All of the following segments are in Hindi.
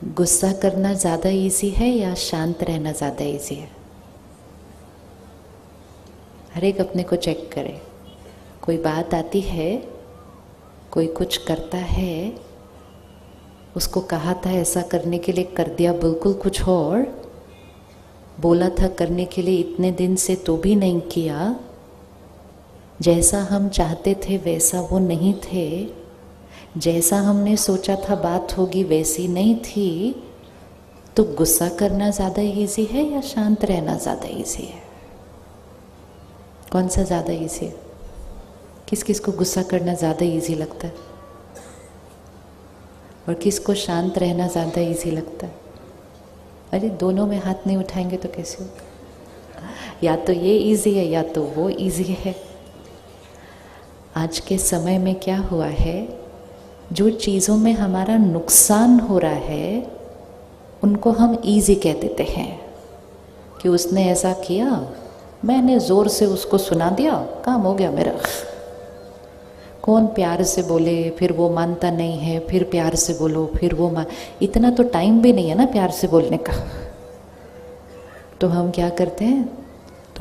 गुस्सा करना ज़्यादा इजी है या शांत रहना ज़्यादा इजी है? हर एक अपने को चेक करे। कोई बात आती है, कोई कुछ करता है, उसको कहा था ऐसा करने के लिए, कर दिया बिल्कुल कुछ और, बोला था करने के लिए इतने दिन से तो भी नहीं किया, जैसा हम चाहते थे वैसा वो नहीं थे, जैसा हमने सोचा था बात होगी वैसी नहीं थी। तो गुस्सा करना ज़्यादा इजी है या शांत रहना ज़्यादा इजी है? कौन सा ज़्यादा इजी है? किस किस को गुस्सा करना ज़्यादा इजी लगता है और किसको शांत रहना ज़्यादा इजी लगता है? अरे दोनों में हाथ नहीं उठाएंगे तो कैसे होगा? या तो ये इजी है या तो वो इजी है। आज के समय में क्या हुआ है, जो चीज़ों में हमारा नुकसान हो रहा है उनको हम इजी कह देते हैं कि उसने ऐसा किया, मैंने ज़ोर से उसको सुना दिया, काम हो गया मेरा। कौन प्यार से बोले, फिर वो मानता नहीं है, फिर प्यार से बोलो, फिर वो इतना तो टाइम भी नहीं है ना प्यार से बोलने का। तो हम क्या करते हैं,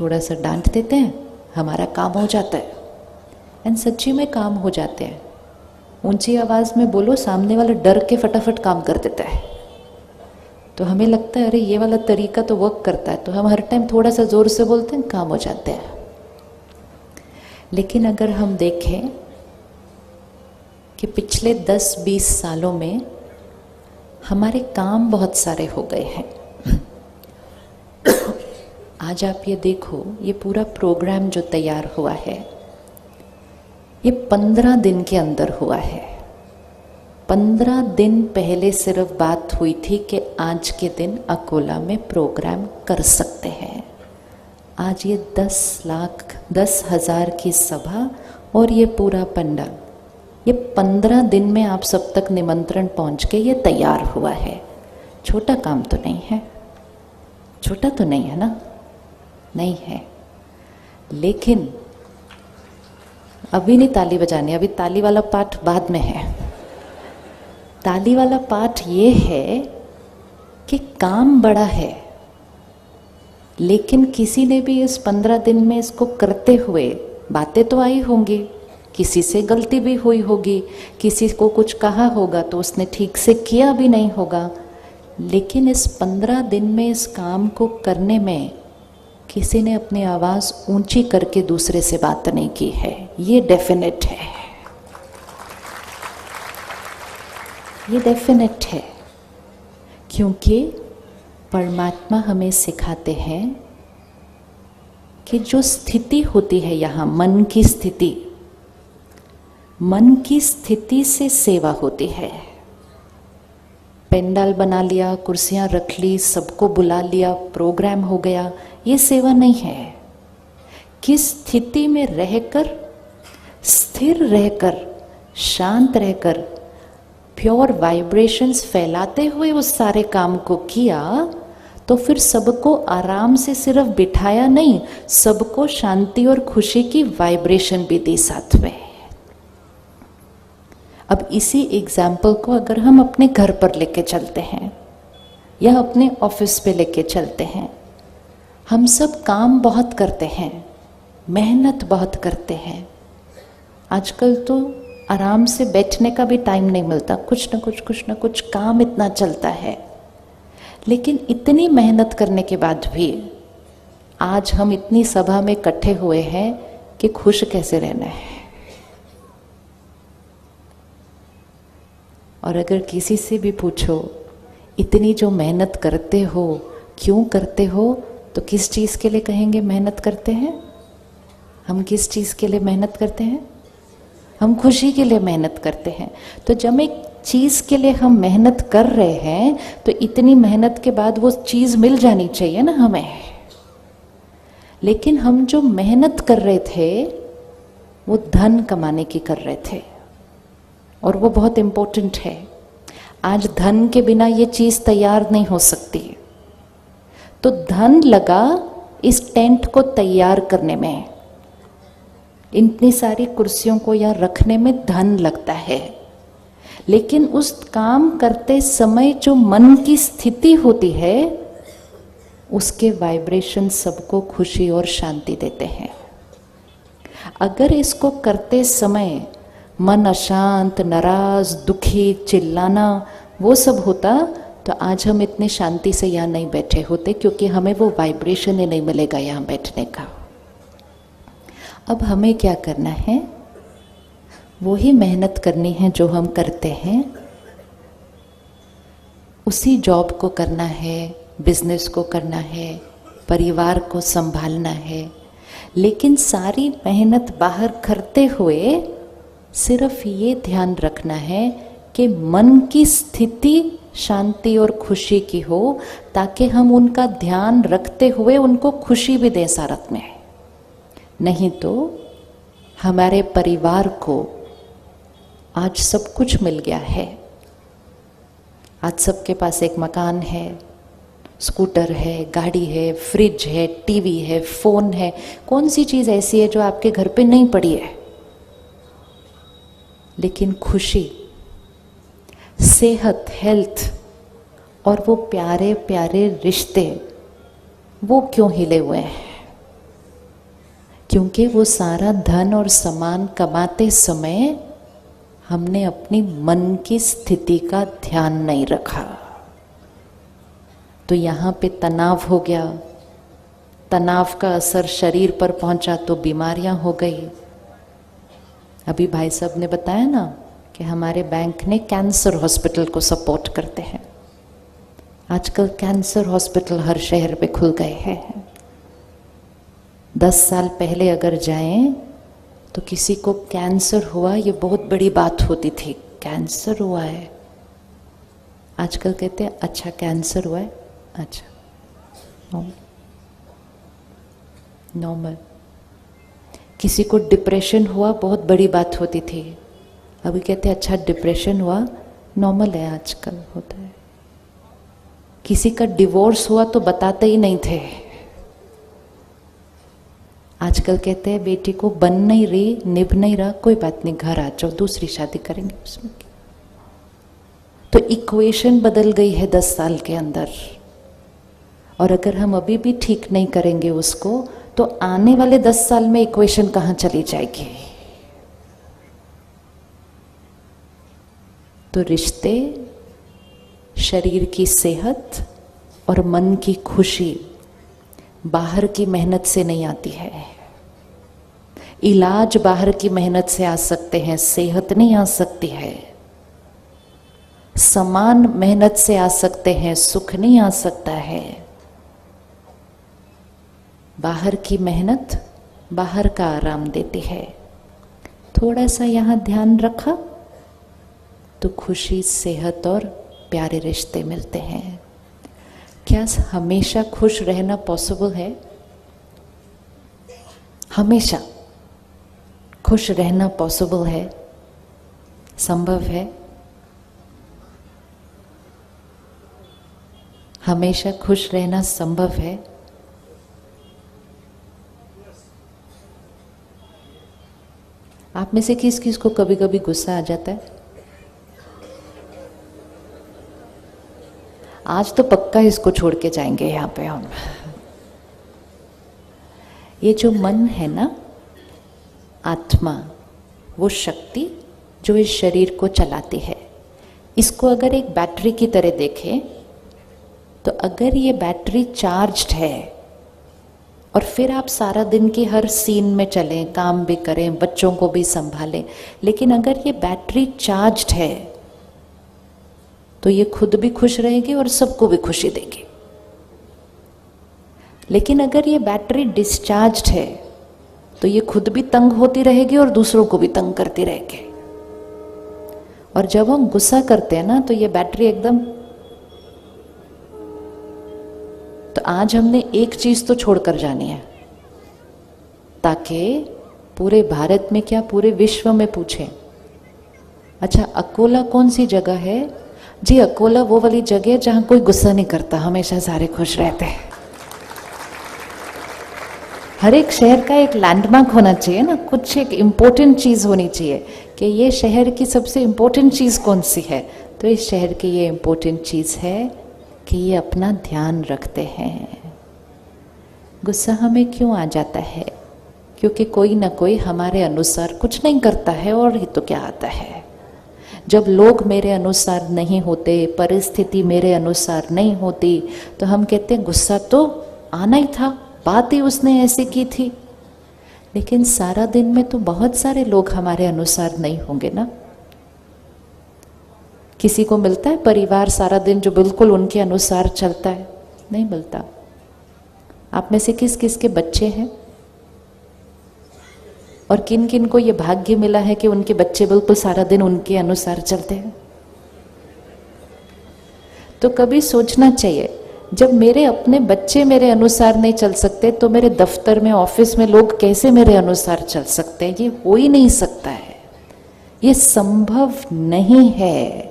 थोड़ा सा डांट देते हैं, हमारा काम हो जाता है। एंड सच्ची में काम हो जाते हैं। ऊंची आवाज़ में बोलो, सामने वाला डर के फटाफट काम कर देता है। तो हमें लगता है अरे ये वाला तरीका तो वर्क करता है, तो हम हर टाइम थोड़ा सा ज़ोर से बोलते हैं, काम हो जाते हैं। लेकिन अगर हम देखें कि पिछले 10-20 सालों में हमारे काम बहुत सारे हो गए हैं। आज आप ये देखो, ये पूरा प्रोग्राम जो तैयार हुआ है ये 15 दिन के अंदर हुआ है। 15 दिन पहले सिर्फ बात हुई थी कि आज के दिन अकोला में प्रोग्राम कर सकते हैं। आज ये 10,000 की सभा और ये पूरा पंडाल, ये 15 दिन में आप सब तक निमंत्रण पहुंच के ये तैयार हुआ है। छोटा काम तो नहीं है, छोटा तो नहीं है ना, नहीं है। लेकिन अभी नहीं ताली बजानी, अभी ताली वाला पाठ बाद में है। ताली वाला पाठ ये है कि काम बड़ा है, लेकिन किसी ने भी इस 15 दिन में इसको करते हुए बातें तो आई होंगी, किसी से गलती भी हुई होगी, किसी को कुछ कहा होगा तो उसने ठीक से किया भी नहीं होगा, लेकिन इस 15 दिन में इस काम को करने में किसी ने अपनी आवाज़ ऊंची करके दूसरे से बात नहीं की है। ये डेफिनेट है, ये डेफिनेट है। क्योंकि परमात्मा हमें सिखाते हैं कि जो स्थिति होती है यहाँ, मन की स्थिति, मन की स्थिति से सेवा होती है। पेंडाल बना लिया, कुर्सियाँ रख ली, सबको बुला लिया, प्रोग्राम हो गया, ये सेवा नहीं है। किस स्थिति में रहकर, स्थिर रहकर, शांत रहकर, प्योर वाइब्रेशंस फैलाते हुए उस सारे काम को किया, तो फिर सबको आराम से सिर्फ बिठाया नहीं, सबको शांति और खुशी की वाइब्रेशन भी दी साथ में। अब इसी एग्जाम्पल को अगर हम अपने घर पर लेके चलते हैं या अपने ऑफिस पे लेके चलते हैं, हम सब काम बहुत करते हैं, मेहनत बहुत करते हैं। आजकल तो आराम से बैठने का भी टाइम नहीं मिलता, कुछ ना कुछ काम इतना चलता है। लेकिन इतनी मेहनत करने के बाद भी आज हम इतनी सभा में इकट्ठे हुए हैं कि खुश कैसे रहना है। और अगर किसी से भी पूछो, इतनी जो मेहनत करते हो क्यों करते हो, तो किस चीज़ के लिए कहेंगे मेहनत करते हैं? हम किस चीज़ के लिए मेहनत करते हैं? हम खुशी के लिए मेहनत करते हैं। तो जब एक चीज़ के लिए हम मेहनत कर रहे हैं तो इतनी मेहनत के बाद वो चीज़ मिल जानी चाहिए ना हमें। लेकिन हम जो मेहनत कर रहे थे वो धन कमाने की कर रहे थे, और वो बहुत इम्पोर्टेंट है। आज धन के बिना ये चीज़ तैयार नहीं हो सकती। तो धन लगा इस टेंट को तैयार करने में, इतनी सारी कुर्सियों को यहाँ रखने में धन लगता है। लेकिन उस काम करते समय जो मन की स्थिति होती है उसके वाइब्रेशन सबको खुशी और शांति देते हैं। अगर इसको करते समय मन अशांत, नाराज, दुखी, चिल्लाना वो सब होता तो आज हम इतने शांति से यहाँ नहीं बैठे होते, क्योंकि हमें वो वाइब्रेशन ही नहीं मिलेगा यहाँ बैठने का। अब हमें क्या करना है, वो ही मेहनत करनी है जो हम करते हैं, उसी जॉब को करना है, बिजनेस को करना है, परिवार को संभालना है, लेकिन सारी मेहनत बाहर करते हुए सिर्फ ये ध्यान रखना है कि मन की स्थिति शांति और खुशी की हो, ताकि हम उनका ध्यान रखते हुए उनको खुशी भी दें साथ में। नहीं तो हमारे परिवार को आज सब कुछ मिल गया है, आज सबके पास एक मकान है, स्कूटर है, गाड़ी है, फ्रिज है, टीवी है, फोन है। कौन सी चीज़ ऐसी है जो आपके घर पे नहीं पड़ी है? लेकिन खुशी, सेहत, हेल्थ और वो प्यारे प्यारे रिश्ते वो क्यों हिले हुए हैं? क्योंकि वो सारा धन और सामान कमाते समय हमने अपनी मन की स्थिति का ध्यान नहीं रखा। तो यहाँ पे तनाव हो गया, तनाव का असर शरीर पर पहुंचा तो बीमारियां हो गई। अभी भाई साहब ने बताया ना कि हमारे बैंक ने कैंसर हॉस्पिटल को सपोर्ट करते हैं। आजकल कैंसर हॉस्पिटल हर शहर में खुल गए हैं। 10 साल पहले अगर जाएं तो किसी को कैंसर हुआ ये बहुत बड़ी बात होती थी, कैंसर हुआ है। आजकल कहते हैं अच्छा कैंसर हुआ है, अच्छा नॉर्मल। किसी को डिप्रेशन हुआ बहुत बड़ी बात होती थी, अभी कहते हैं अच्छा डिप्रेशन हुआ, नॉर्मल है, आजकल होता है। किसी का डिवोर्स हुआ तो बताते ही नहीं थे, आजकल कहते हैं बेटी को बन नहीं रही, निभ नहीं रहा, कोई बात नहीं, घर आ जाओ, दूसरी शादी करेंगे उसमें। तो इक्वेशन बदल गई है 10 साल के अंदर। और अगर हम अभी भी ठीक नहीं करेंगे उसको तो आने वाले 10 साल में इक्वेशन कहाँ चली जाएगी। तो रिश्ते, शरीर की सेहत और मन की खुशी बाहर की मेहनत से नहीं आती है। इलाज बाहर की मेहनत से आ सकते हैं, सेहत नहीं आ सकती है। समान मेहनत से आ सकते हैं, सुख नहीं आ सकता है। बाहर की मेहनत बाहर का आराम देती है। थोड़ा सा यहाँ ध्यान रखा तो खुशी, सेहत और प्यारे रिश्ते मिलते हैं। क्या हमेशा खुश रहना पॉसिबल है? हमेशा खुश रहना पॉसिबल है? संभव है? हमेशा खुश रहना संभव है? आप में से किस किस को कभी कभी गुस्सा आ जाता है? आज तो पक्का इसको छोड़ के जाएंगे यहाँ पे हम। ये जो मन है ना, आत्मा, वो शक्ति जो इस शरीर को चलाती है, इसको अगर एक बैटरी की तरह देखें तो अगर ये बैटरी चार्ज्ड है और फिर आप सारा दिन की हर सीन में चलें, काम भी करें, बच्चों को भी संभालें, लेकिन अगर ये बैटरी चार्ज्ड है तो ये खुद भी खुश रहेगी और सबको भी खुशी देगी। लेकिन अगर ये बैटरी डिस्चार्ज्ड है तो ये खुद भी तंग होती रहेगी और दूसरों को भी तंग करती रहेगी। और जब हम गुस्सा करते हैं ना तो ये बैटरी एकदम, तो आज हमने एक चीज तो छोड़कर जानी है, ताकि पूरे भारत में क्या पूरे विश्व में पूछे, अच्छा अकोला कौन सी जगह है? जी अकोला वो वाली जगह है जहां कोई गुस्सा नहीं करता, हमेशा सारे खुश रहते हैं। हर एक शहर का एक लैंडमार्क होना चाहिए ना, कुछ एक इम्पोर्टेंट चीज होनी चाहिए कि ये शहर की सबसे इम्पोर्टेंट चीज़ कौन सी है, तो इस शहर की ये इम्पोर्टेंट चीज़ है कि ये अपना ध्यान रखते हैं। गुस्सा हमें क्यों आ जाता है? क्योंकि कोई ना कोई हमारे अनुसार कुछ नहीं करता है, और ये तो क्या आता है। जब लोग मेरे अनुसार नहीं होते, परिस्थिति मेरे अनुसार नहीं होती, तो हम कहते हैं गुस्सा तो आना ही था, बात ही उसने ऐसी की थी। लेकिन सारा दिन में तो बहुत सारे लोग हमारे अनुसार नहीं होंगे ना। किसी को मिलता है परिवार सारा दिन जो बिल्कुल उनके अनुसार चलता है? नहीं मिलता। आप में से किस किस के बच्चे हैं, और किन किन को ये भाग्य मिला है कि उनके बच्चे बिल्कुल सारा दिन उनके अनुसार चलते हैं? तो कभी सोचना चाहिए, जब मेरे अपने बच्चे मेरे अनुसार नहीं चल सकते, तो मेरे दफ्तर में, ऑफिस में लोग कैसे मेरे अनुसार चल सकते हैं? ये हो ही नहीं सकता है, ये संभव नहीं है।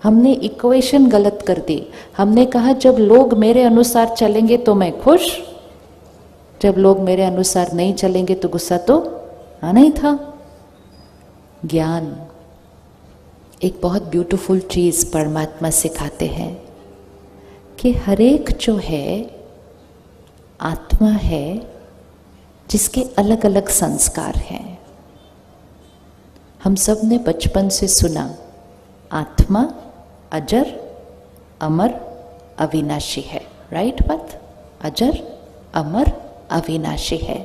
हमने इक्वेशन गलत कर दी। हमने कहा जब लोग मेरे अनुसार चलेंगे तो मैं खुश, जब लोग मेरे अनुसार नहीं चलेंगे तो गुस्सा तो आना ही था। ज्ञान एक बहुत ब्यूटीफुल चीज परमात्मा सिखाते हैं कि हर एक जो है आत्मा है, जिसके अलग अलग संस्कार हैं। हम सब ने बचपन से सुना, आत्मा अजर अमर अविनाशी है। राइट बात? अजर अमर अविनाशी है।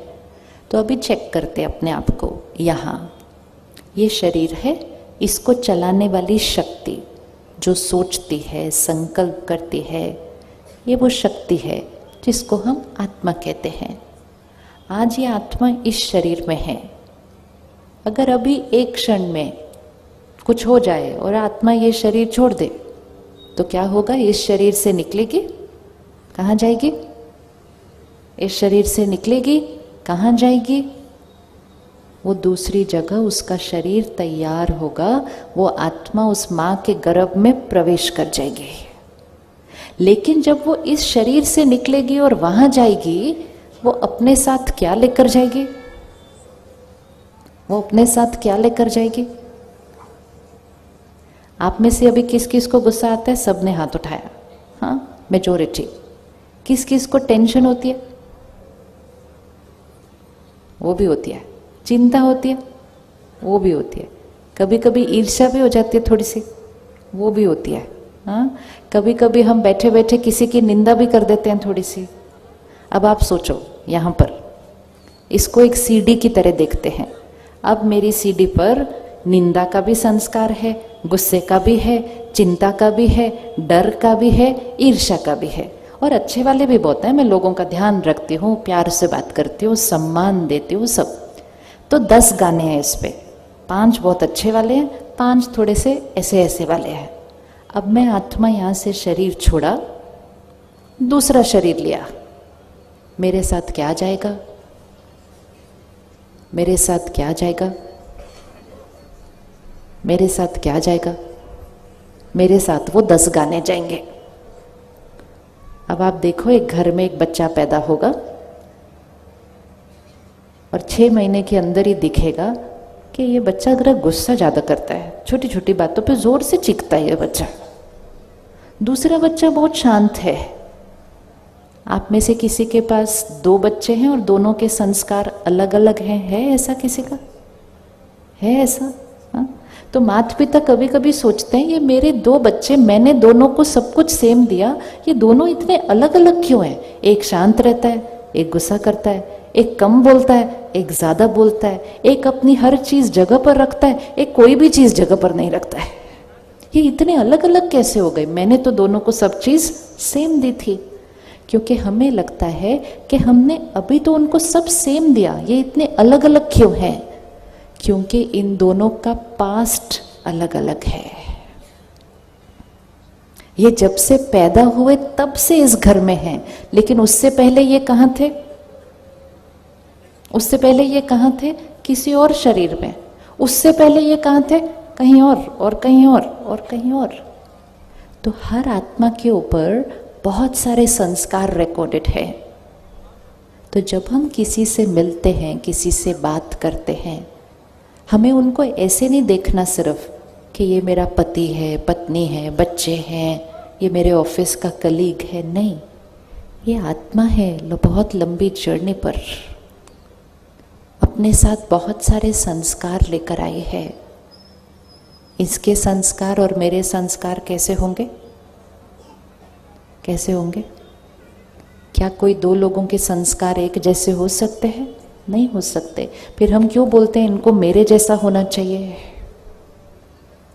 तो अभी चेक करते अपने आप को। यहाँ ये शरीर है, इसको चलाने वाली शक्ति जो सोचती है, संकल्प करती है, ये वो शक्ति है जिसको हम आत्मा कहते हैं। आज ये आत्मा इस शरीर में है। अगर अभी एक क्षण में कुछ हो जाए और आत्मा ये शरीर छोड़ दे, तो क्या होगा? इस शरीर से निकलेगी, कहाँ जाएगी? इस शरीर से निकलेगी, कहाँ जाएगी? वो दूसरी जगह उसका शरीर तैयार होगा, वो आत्मा उस माँ के गर्भ में प्रवेश कर जाएगी। लेकिन जब वो इस शरीर से निकलेगी और वहां जाएगी, वो अपने साथ क्या लेकर जाएगी? वो अपने साथ क्या लेकर जाएगी? आप में से अभी किस किस को गुस्सा आता है? सबने हाथ उठाया। हाँ, मेजोरिटी। किस किस को टेंशन होती है? वो भी होती है। चिंता होती है? वो भी होती है। कभी कभी ईर्ष्या भी हो जाती है थोड़ी सी, वो भी होती है। हाँ, कभी कभी हम बैठे बैठे किसी की निंदा भी कर देते हैं थोड़ी सी। अब आप सोचो, यहाँ पर इसको एक सीडी की तरह देखते हैं। अब मेरी सीडी पर निंदा का भी संस्कार है, गुस्से का भी है, चिंता का भी है, डर का भी है, ईर्ष्या का भी है, और अच्छे वाले भी बहुत हैं। मैं लोगों का ध्यान रखती हूँ, प्यार से बात करती हूँ, सम्मान देती हूँ, सब। तो 10 गाने हैं इस पे। 5 बहुत अच्छे वाले हैं, 5 थोड़े से ऐसे ऐसे वाले हैं। अब मैं आत्मा यहाँ से शरीर छोड़ा, दूसरा शरीर लिया, मेरे साथ क्या जाएगा? मेरे साथ क्या जाएगा? मेरे साथ क्या जाएगा? मेरे साथ वो 10 गाने जाएंगे। अब आप देखो, एक घर में एक बच्चा पैदा होगा और 6 महीने के अंदर ही दिखेगा कि ये बच्चा जरा गुस्सा ज़्यादा करता है, छोटी छोटी बातों पे ज़ोर से चीखता है ये बच्चा। दूसरा बच्चा बहुत शांत है। आप में से किसी के पास 2 बच्चे हैं और दोनों के संस्कार अलग अलग हैं? है ऐसा किसी का? है ऐसा? हाँ? तो माता पिता कभी कभी सोचते हैं, ये मेरे 2 बच्चे, मैंने दोनों को सब कुछ सेम दिया, ये दोनों इतने अलग अलग क्यों हैं? एक शांत रहता है, एक गुस्सा करता है, एक कम बोलता है, एक ज़्यादा बोलता है, एक अपनी हर चीज़ जगह पर रखता है, एक कोई भी चीज़ जगह पर नहीं रखता है। ये इतने अलग अलग कैसे हो गए? मैंने तो दोनों को सब चीज़ सेम दी थी। क्योंकि हमें लगता है कि हमने अभी तो उनको सब सेम दिया, ये इतने अलग अलग क्यों हैं? क्योंकि इन दोनों का पास्ट अलग अलग है। ये जब से पैदा हुए तब से इस घर में हैं, लेकिन उससे पहले ये कहाँ थे? उससे पहले ये कहाँ थे? किसी और शरीर में। उससे पहले ये कहाँ थे? कहीं और कहीं और कहीं और। तो हर आत्मा के ऊपर बहुत सारे संस्कार रिकॉर्डेड है। तो जब हम किसी से मिलते हैं, किसी से बात करते हैं, हमें उनको ऐसे नहीं देखना सिर्फ कि ये मेरा पति है, पत्नी है, बच्चे हैं, ये मेरे ऑफिस का कलीग है। नहीं, ये आत्मा है बहुत लंबी जर्नी पर अपने साथ बहुत सारे संस्कार लेकर आई है। इसके संस्कार और मेरे संस्कार कैसे होंगे? कैसे होंगे? क्या कोई दो लोगों के संस्कार एक जैसे हो सकते हैं? नहीं हो सकते। फिर हम क्यों बोलते हैं इनको मेरे जैसा होना चाहिए?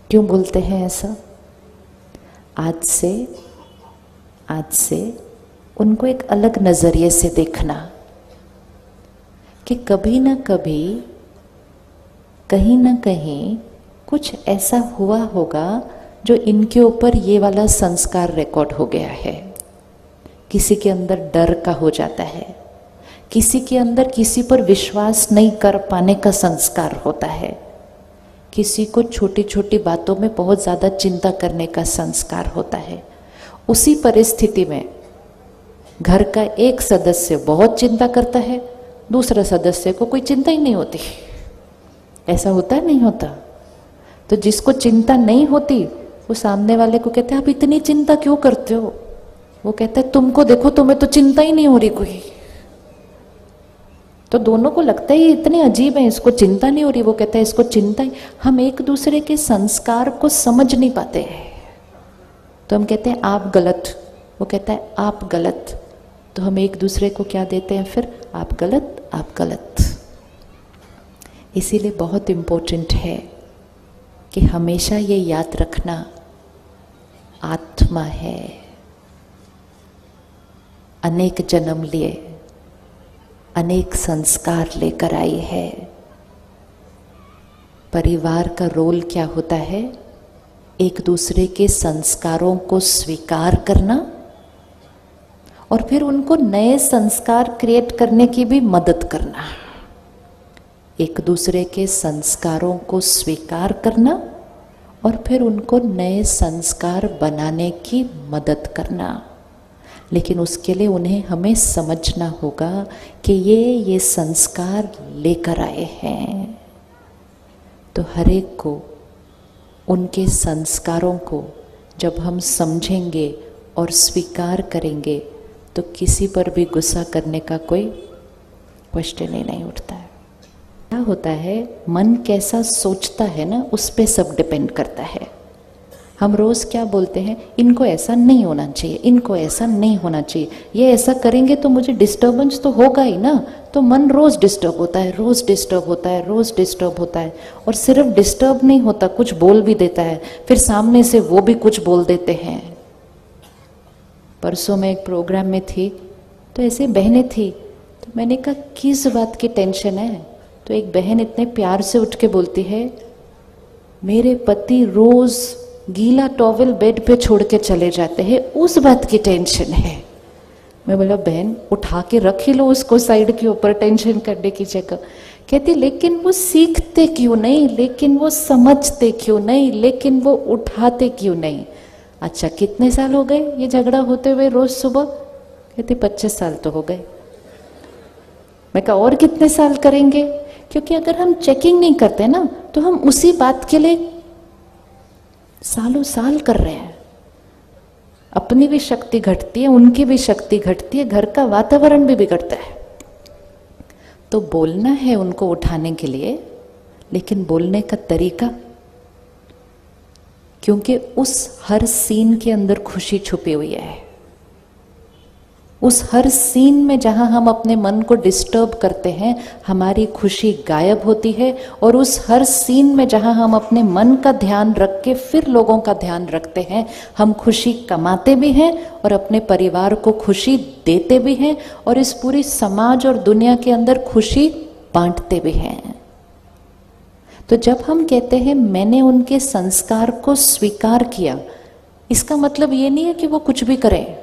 क्यों बोलते हैं ऐसा? आज से उनको एक अलग नजरिए से देखना कि कभी ना कभी कहीं ना कहीं कुछ ऐसा हुआ होगा जो इनके ऊपर ये वाला संस्कार रिकॉर्ड हो गया है। किसी के अंदर डर का हो जाता है, किसी के अंदर किसी पर विश्वास नहीं कर पाने का संस्कार होता है, किसी को छोटी छोटी बातों में बहुत ज़्यादा चिंता करने का संस्कार होता है। उसी परिस्थिति में घर का एक सदस्य बहुत चिंता करता है, दूसरा सदस्य को कोई चिंता ही नहीं होती। ऐसा होता है? नहीं होता? तो जिसको चिंता नहीं होती वो सामने वाले को कहते हैं आप इतनी चिंता क्यों करते हो? वो कहता है तुमको देखो, तुम्हें तो चिंता ही नहीं हो रही कोई। तो दोनों को लगता है ये इतने अजीब है, इसको चिंता नहीं हो रही, वो कहता है इसको चिंता ही। हम एक दूसरे के संस्कार को समझ नहीं पाते हैं। तो हम कहते हैं आप गलत, वो कहता है आप गलत। तो हम एक दूसरे को क्या देते हैं फिर? आप गलत, आप गलत। इसीलिए बहुत इम्पोर्टेंट है कि हमेशा ये याद रखना, आत्मा है, अनेक जन्म लिए, अनेक संस्कार लेकर आई है। परिवार का रोल क्या होता है? एक दूसरे के संस्कारों को स्वीकार करना और फिर उनको नए संस्कार क्रिएट करने की भी मदद करना। एक दूसरे के संस्कारों को स्वीकार करना और फिर उनको नए संस्कार बनाने की मदद करना। लेकिन उसके लिए उन्हें हमें समझना होगा कि ये संस्कार लेकर आए हैं। तो हर एक को उनके संस्कारों को जब हम समझेंगे और स्वीकार करेंगे तो किसी पर भी गुस्सा करने का कोई क्वेश्चन ही नहीं उठता है। क्या होता है, मन कैसा सोचता है ना, उस पे सब डिपेंड करता है। हम रोज़ क्या बोलते हैं, इनको ऐसा नहीं होना चाहिए, इनको ऐसा नहीं होना चाहिए, ये ऐसा करेंगे तो मुझे डिस्टर्बेंस तो होगा ही ना। तो मन रोज़ डिस्टर्ब होता है, रोज़ डिस्टर्ब होता है, रोज़ डिस्टर्ब होता है। और सिर्फ डिस्टर्ब नहीं होता, कुछ बोल भी देता है, फिर सामने से वो भी कुछ बोल देते हैं। परसों मैं एक प्रोग्राम में थी तो ऐसे बहनें थी, तो मैंने कहा किस बात की टेंशन है? तो एक बहन इतने प्यार से उठ के बोलती है, मेरे पति रोज़ गीला टॉवेल बेड पे छोड़ के चले जाते हैं, उस बात की टेंशन है। मैं बोला बहन उठा के रख ही लो उसको साइड के ऊपर, टेंशन करने की जगह। कहती लेकिन वो सीखते क्यों नहीं, लेकिन वो समझते क्यों नहीं, लेकिन वो उठाते क्यों नहीं? अच्छा कितने साल हो गए ये झगड़ा होते हुए रोज सुबह? कहती 25 साल तो हो गए। मैं कहा और कितने साल करेंगे? क्योंकि अगर हम चेकिंग नहीं करते ना तो हम उसी बात के लिए सालों साल कर रहे हैं। अपनी भी शक्ति घटती है, उनकी भी शक्ति घटती है, घर का वातावरण भी बिगड़ता है। तो बोलना है उनको उठाने के लिए, लेकिन बोलने का तरीका, क्योंकि उस हर सीन के अंदर खुशी छुपी हुई है। उस हर सीन में जहां हम अपने मन को डिस्टर्ब करते हैं हमारी खुशी गायब होती है, और उस हर सीन में जहां हम अपने मन का ध्यान रख के फिर लोगों का ध्यान रखते हैं हम खुशी कमाते भी हैं और अपने परिवार को खुशी देते भी हैं और इस पूरी समाज और दुनिया के अंदर खुशी बांटते भी हैं। तो जब हम कहते हैं मैंने उनके संस्कार को स्वीकार किया, इसका मतलब ये नहीं है कि वो कुछ भी करें।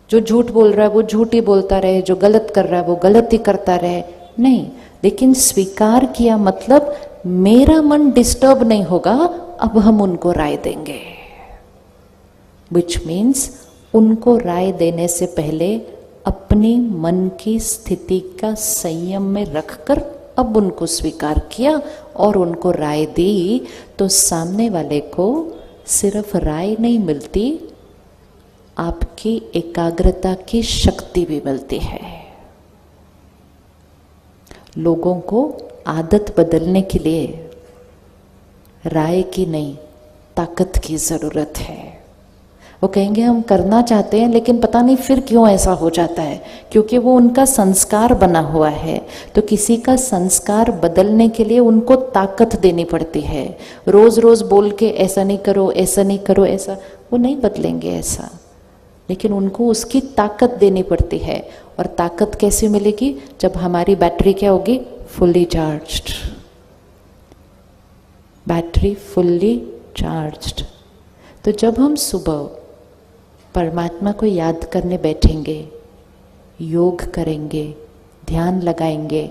जो झूठ बोल रहा है वो झूठ ही बोलता रहे, जो गलत कर रहा है वो गलत ही करता रहे, नहीं। लेकिन स्वीकार किया मतलब मेरा मन डिस्टर्ब नहीं होगा, अब हम उनको राय देंगे। विच मीन्स उनको राय देने से पहले अपनी मन की स्थिति का संयम में रखकर अब उनको स्वीकार किया और उनको राय दी, तो सामने वाले को सिर्फ राय नहीं मिलती, आपकी एकाग्रता की शक्ति भी मिलती है। लोगों को आदत बदलने के लिए राय की नहीं, ताकत की जरूरत है। वो कहेंगे हम करना चाहते हैं लेकिन पता नहीं फिर क्यों ऐसा हो जाता है, क्योंकि वो उनका संस्कार बना हुआ है। तो किसी का संस्कार बदलने के लिए उनको ताकत देनी पड़ती है। रोज रोज बोल के ऐसा नहीं करो, ऐसा नहीं करो, ऐसा, वो नहीं बदलेंगे ऐसा, लेकिन उनको उसकी ताकत देनी पड़ती है। और ताकत कैसे मिलेगी? जब हमारी बैटरी क्या होगी? Fully charged. Battery fully charged. तो जब हम सुबह परमात्मा को याद करने बैठेंगे, योग करेंगे, ध्यान लगाएंगे,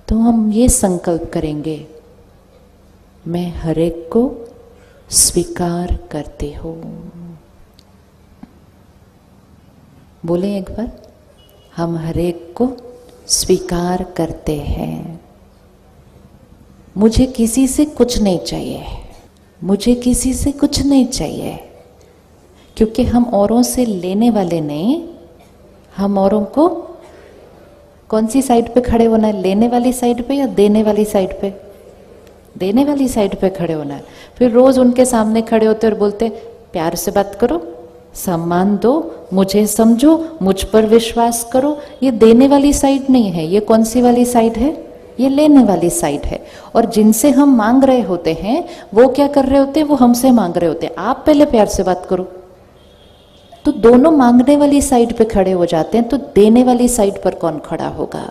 तो हम ये संकल्प करेंगे, मैं हर एक को स्वीकार करती हूँ। बोले एक बार, हम हर एक को स्वीकार करते हैं। मुझे किसी से कुछ नहीं चाहिए, मुझे किसी से कुछ नहीं चाहिए, क्योंकि हम औरों से लेने वाले नहीं, हम औरों को कौन सी साइड पे खड़े होना है? लेने वाली साइड पे या देने वाली साइड पे? देने वाली साइड पे खड़े होना है। फिर रोज उनके सामने खड़े होते और बोलते प्यार से बात करो, सम्मान दो, मुझे समझो, मुझ पर विश्वास करो। ये देने वाली साइड नहीं है। ये कौन सी वाली साइड है? ये लेने वाली साइड है। और जिनसे हम मांग रहे होते हैं वो क्या कर रहे होते हैं? वो हमसे मांग रहे होते हैं, आप पहले प्यार से बात करो। तो दोनों मांगने वाली साइड पे खड़े हो जाते हैं, तो देने वाली साइड पर कौन खड़ा होगा?